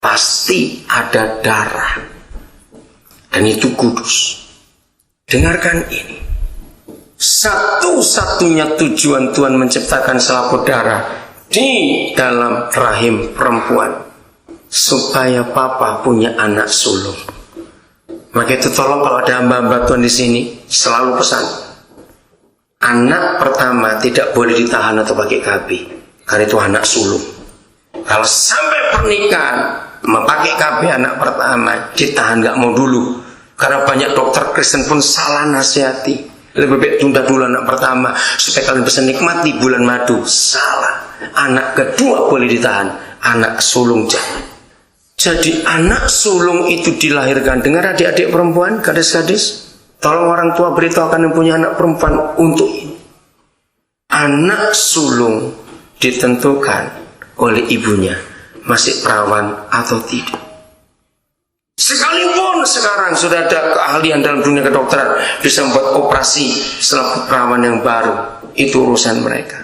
pasti ada darah. Dan itu kudus. Dengarkan ini. Satu-satunya tujuan Tuhan menciptakan selaput darah di dalam rahim perempuan, supaya papa punya anak sulung. Maka itu tolong kalau ada hamba-hamba Tuhan di sini, selalu pesan, anak pertama tidak boleh ditahan atau pakai KB, karena itu anak sulung. Kalau sampai pernikahan memakai KB anak pertama, ditahan nggak mau dulu, karena banyak dokter Kristen pun salah nasihati. Lebih baik tunda dulu anak pertama supaya kalian bisa nikmati bulan madu. Salah. Anak kedua boleh ditahan, anak sulung jangan. Jadi anak sulung itu dilahirkan. Dengar adik-adik perempuan, gadis-gadis, tolong orang tua beritahukan yang punya anak perempuan untuk ini. Anak sulung ditentukan oleh ibunya masih perawan atau tidak. Sekalipun sekarang sudah ada keahlian dalam dunia kedokteran, bisa membuat operasi setelah perawan yang baru, itu urusan mereka.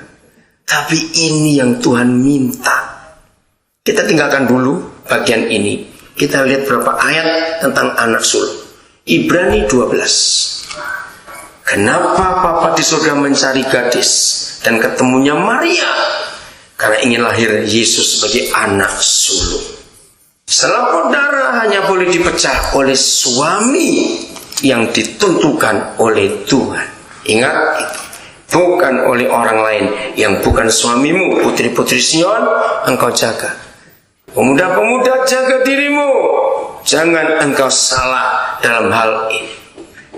Tapi ini yang Tuhan minta. Kita tinggalkan dulu bagian ini. Kita lihat berapa ayat tentang anak sulung. Ibrani 12. Kenapa Papa di surga mencari gadis dan ketemunya Maria? Karena ingin lahir Yesus sebagai anak sulung. Selaput darah hanya boleh dipecah oleh suami yang ditentukan oleh Tuhan. Ingat itu. Bukan oleh orang lain yang bukan suamimu. Putri-putri Sion, engkau jaga. Pemuda-pemuda, jaga dirimu. Jangan engkau salah dalam hal ini.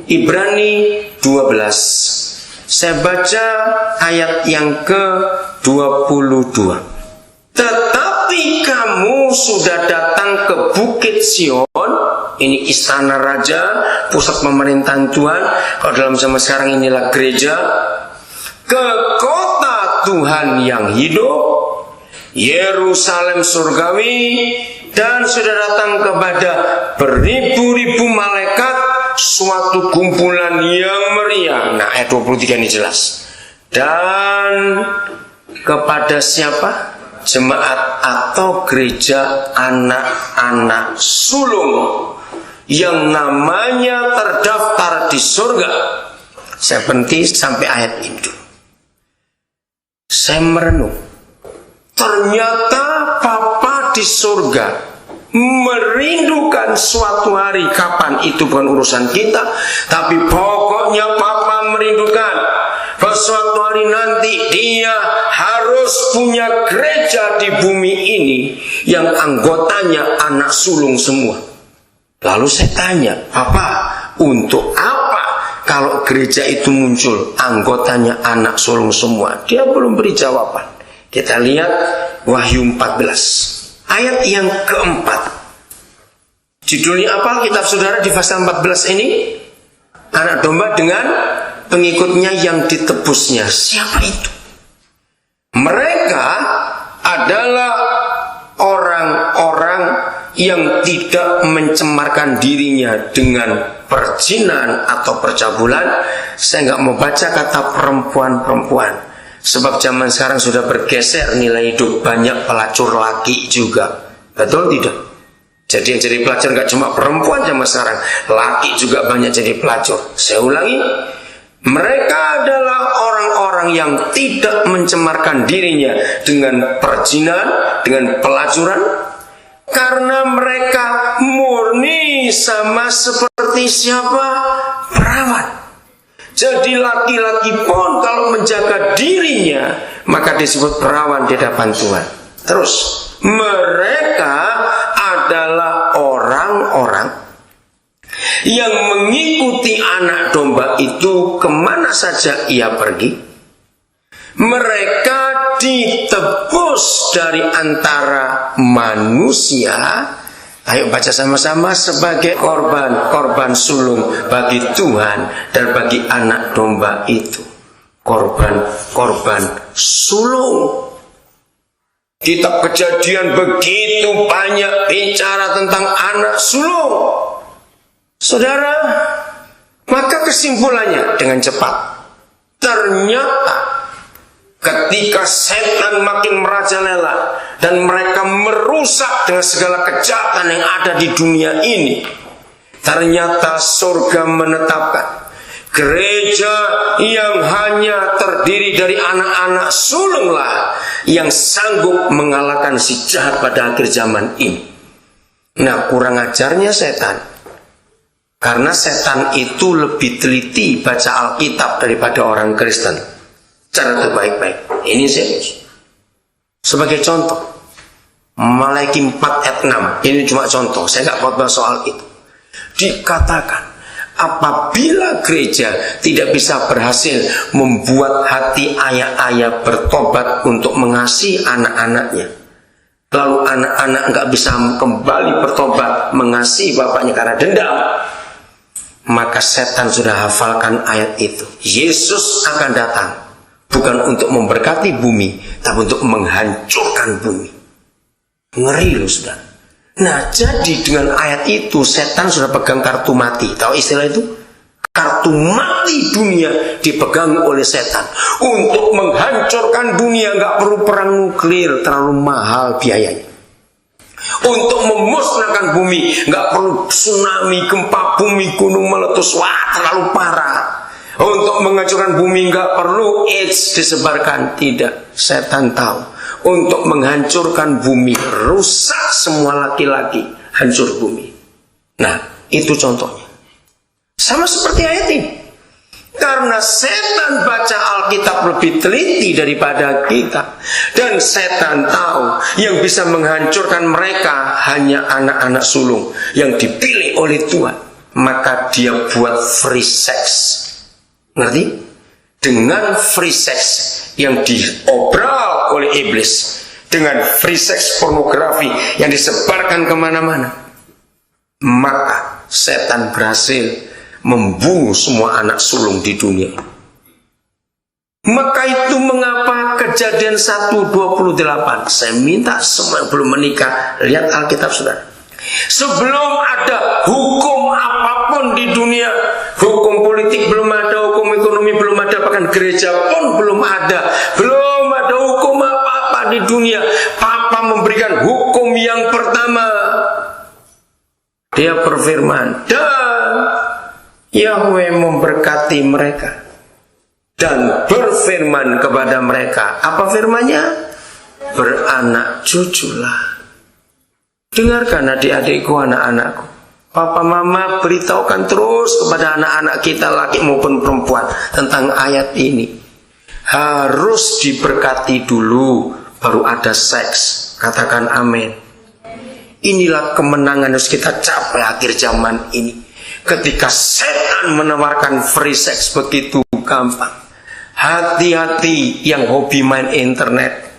Ibrani 12. Saya baca ayat yang ke-22. Tetapi kamu sudah datang ke Bukit Sion. Ini istana raja, pusat pemerintahan Tuhan. Kalau dalam zaman sekarang inilah gereja. Ke kota Tuhan yang hidup, Yerusalem surgawi, dan sudah datang kepada beribu-ribu malaikat, suatu kumpulan yang meriah. Nah, ayat 23 ini jelas. Dan kepada siapa? Jemaat atau gereja anak-anak sulung yang namanya terdaftar di surga. Saya berhenti sampai ayat itu. Saya merenung. Ternyata Papa di surga merindukan suatu hari, kapan itu bukan urusan kita, tapi pokoknya Papa merindukan bahwa suatu hari nanti dia harus punya gereja di bumi ini yang anggotanya anak sulung semua. Lalu saya tanya, Papa, untuk apa kalau gereja itu muncul anggotanya anak sulung semua? Dia belum beri jawaban. Kita lihat Wahyu 14 ayat yang keempat. Judulnya apa kitab saudara di pasal 14 ini? Anak domba dengan pengikutnya yang ditebusnya. Siapa itu? Mereka adalah orang-orang yang tidak mencemarkan dirinya dengan perjinan atau percabulan. Saya nggak mau baca kata perempuan-perempuan, sebab zaman sekarang sudah bergeser nilai hidup, banyak pelacur laki juga. Betul tidak? Jadi yang jadi pelacur nggak cuma perempuan zaman sekarang, laki juga banyak jadi pelacur. Saya ulangi, mereka adalah orang-orang yang tidak mencemarkan dirinya dengan perjinan, dengan pelacuran, karena mereka murni sama seperti siapa? Perawan. Jadi laki-laki pun kalau menjaga dirinya, maka disebut perawan di hadapan Tuhan. Terus, mereka adalah orang-orang yang mengikuti anak domba itu kemana saja ia pergi. Mereka ditebus dari antara manusia. Ayo baca sama-sama, sebagai korban sulung bagi Tuhan dan bagi anak domba itu. Korban sulung. Kitab Kejadian begitu banyak bicara tentang anak sulung. Saudara, maka kesimpulannya dengan cepat. Ternyata Ketika setan makin merajalela dan mereka merusak dengan segala kejahatan yang ada di dunia ini, ternyata surga menetapkan gereja yang hanya terdiri dari anak-anak sulunglah yang sanggup mengalahkan si jahat pada akhir zaman ini. Nah, kurang ajarnya setan, karena setan itu lebih teliti baca Alkitab daripada orang Kristen. Cara terbaik-baik. Ini serius. Sebagai contoh, Malaiki 4 ayat 6. Ini cuma contoh, saya nggak khotbah soal itu. Dikatakan, apabila gereja tidak bisa berhasil membuat hati ayah-ayah bertobat untuk mengasihi anak-anaknya, lalu anak-anak nggak bisa kembali bertobat mengasihi bapaknya karena dendam, maka setan sudah hafalkan ayat itu. Yesus akan datang bukan untuk memberkati bumi, tapi untuk menghancurkan bumi. Ngeri loh, sudah. Nah, jadi dengan ayat itu setan sudah pegang kartu mati. Tahu istilah itu? Kartu mati dunia dipegang oleh setan. Untuk menghancurkan dunia nggak perlu perang nuklir, terlalu mahal biayanya. Untuk memusnahkan bumi nggak perlu tsunami, gempa bumi, gunung meletus, wah terlalu parah. Untuk menghancurkan bumi nggak perlu AIDS disebarkan, tidak. Setan tahu. Untuk menghancurkan bumi, rusak semua laki-laki, hancur bumi. Nah, itu contohnya. Sama seperti ayat ini. Karena setan baca Alkitab lebih teliti daripada kita, dan setan tahu yang bisa menghancurkan mereka hanya anak-anak sulung yang dipilih oleh Tuhan, maka dia buat free sex. Ngerti? Dengan free sex yang diobral oleh iblis, dengan free sex pornografi yang disebarkan kemana-mana, maka setan berhasil membunuh semua anak sulung di dunia. Maka itu mengapa Kejadian 1:28, saya minta semua yang belum menikah lihat Alkitab saudara. Sebelum ada hukum apapun di dunia, hukum politik belum ada, hukum ekonomi belum ada, bahkan gereja pun belum ada hukum apa-apa di dunia. Papa memberikan hukum yang pertama. Dia berfirman, dan Yahweh memberkati mereka dan berfirman kepada mereka. Apa firmannya? Beranak cuculah. Dengarkan adik-adikku, anak-anakku. Papa mama beritahukan terus kepada anak-anak kita, laki maupun perempuan, tentang ayat ini. Harus diberkati dulu, baru ada seks. Katakan amin. Inilah kemenangan yang harus kita capai akhir zaman ini. Ketika setan menawarkan free sex begitu gampang. Hati-hati yang hobi main internet.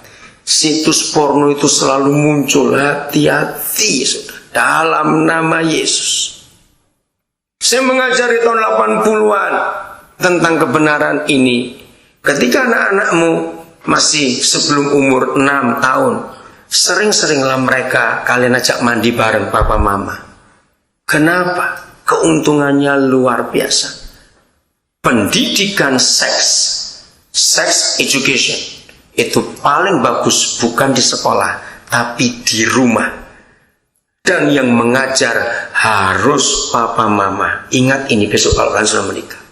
Situs porno itu selalu muncul. Hati-hati sudah, dalam nama Yesus. Saya mengajari tahun 80-an tentang kebenaran ini. Ketika anak-anakmu masih sebelum umur 6 tahun, sering-seringlah mereka kalian ajak mandi bareng papa mama. Kenapa? Keuntungannya luar biasa. Pendidikan seks, sex education, itu paling bagus bukan di sekolah, tapi di rumah. Dan yang mengajar harus papa mama. Ingat ini besok kalau kalian sudah menikah.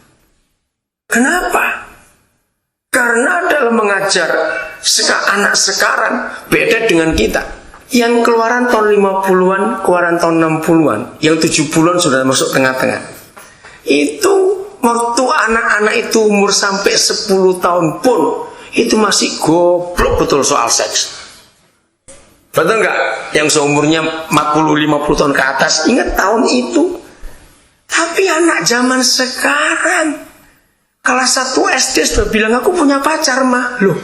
Kenapa? Karena dalam mengajar anak sekarang beda dengan kita. Yang keluaran tahun 50-an, keluaran tahun 60-an, yang 70-an sudah masuk tengah-tengah. Itu waktu anak-anak itu umur sampai 10 tahun pun itu masih goblok betul soal seks. Betul nggak? Yang seumurnya 40-50 tahun ke atas ingat tahun itu. Tapi anak zaman sekarang kelas 1 SD sudah bilang aku punya pacar mah. Loh,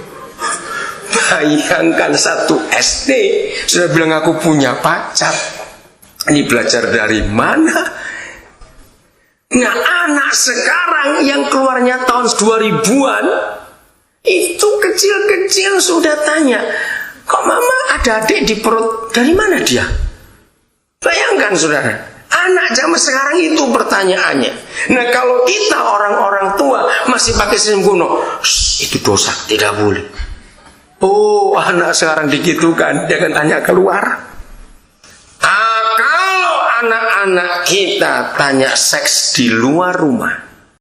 bayangkan 1 SD sudah bilang aku punya pacar. Ini belajar dari mana? Nah, anak sekarang yang keluarnya tahun 2000-an itu kecil-kecil sudah tanya, kok mama ada adik di perut? Dari mana dia? Bayangkan saudara, anak zaman sekarang itu pertanyaannya. Nah kalau kita orang-orang tua masih pakai sistem kuno, itu dosa, tidak boleh. Oh, anak sekarang digitukan, jangan tanya keluar. Kalau anak-anak kita tanya seks di luar rumah,